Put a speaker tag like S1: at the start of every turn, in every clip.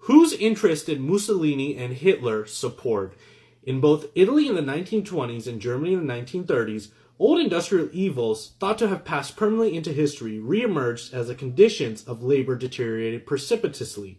S1: Whose interest did Mussolini and Hitler support? In both Italy in the 1920s and Germany in the 1930s, old industrial evils, thought to have passed permanently into history, reemerged as the conditions of labor deteriorated precipitously.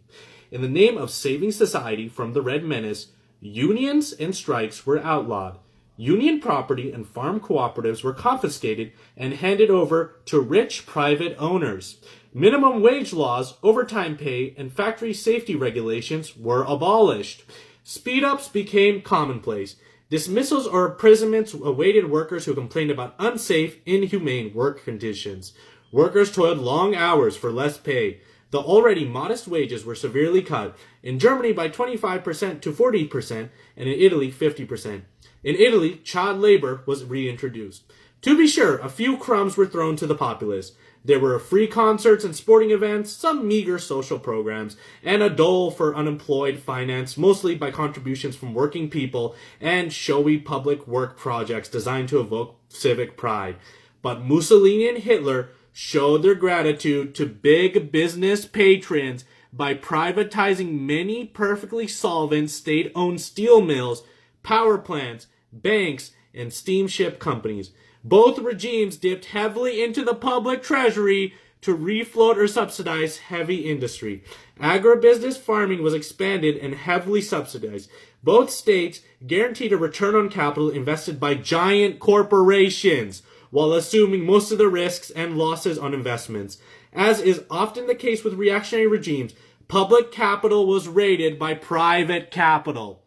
S1: In the name of saving society from the Red Menace, unions and strikes were outlawed. Union property and farm cooperatives were confiscated and handed over to rich private owners. Minimum wage laws, overtime pay, and factory safety regulations were abolished. Speed-ups became commonplace. Dismissals or imprisonments awaited workers who complained about unsafe, inhumane work conditions. Workers toiled long hours for less pay. The already modest wages were severely cut, in Germany by 25% to 40%, and in Italy 50%. In Italy, child labor was reintroduced. To be sure, a few crumbs were thrown to the populace. There were free concerts and sporting events, some meager social programs, and a dole for unemployed financed mostly by contributions from working people and showy public work projects designed to evoke civic pride. But Mussolini and Hitler showed their gratitude to big business patrons by privatizing many perfectly solvent state-owned steel mills, power plants, banks, and steamship companies. Both regimes dipped heavily into the public treasury to refloat or subsidize heavy industry. Agribusiness farming was expanded and heavily subsidized. Both states guaranteed a return on capital invested by giant corporations, while assuming most of the risks and losses on investments. As is often the case with reactionary regimes, public capital was raided by private capital.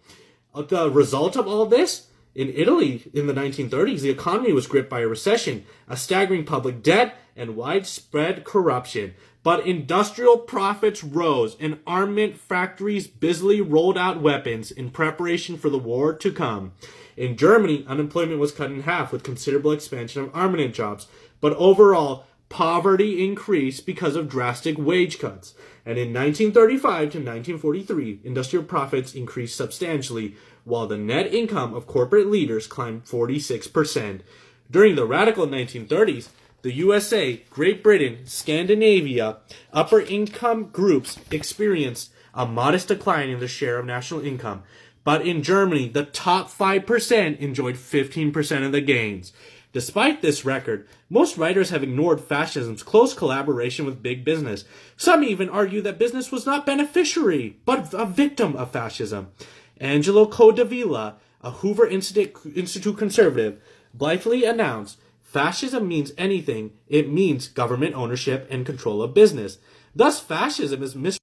S1: The result of all this? In Italy, in the 1930s, the economy was gripped by a recession, a staggering public debt, and widespread corruption. But industrial profits rose, and armament factories busily rolled out weapons in preparation for the war to come. In Germany, unemployment was cut in half with considerable expansion of armament jobs. But overall, poverty increased because of drastic wage cuts. And in 1935 to 1943, industrial profits increased substantially, while the net income of corporate leaders climbed 46%. During the radical 1930s, the USA, Great Britain, Scandinavia, upper income groups experienced a modest decline in the share of national income. But in Germany, the top 5% enjoyed 15% of the gains. Despite this record, most writers have ignored fascism's close collaboration with big business. Some even argue that business was not beneficiary, but a victim of fascism. Angelo Codevilla, a Hoover Institute conservative, blithely announced, "Fascism means anything, it means government ownership and control of business." Thus, fascism is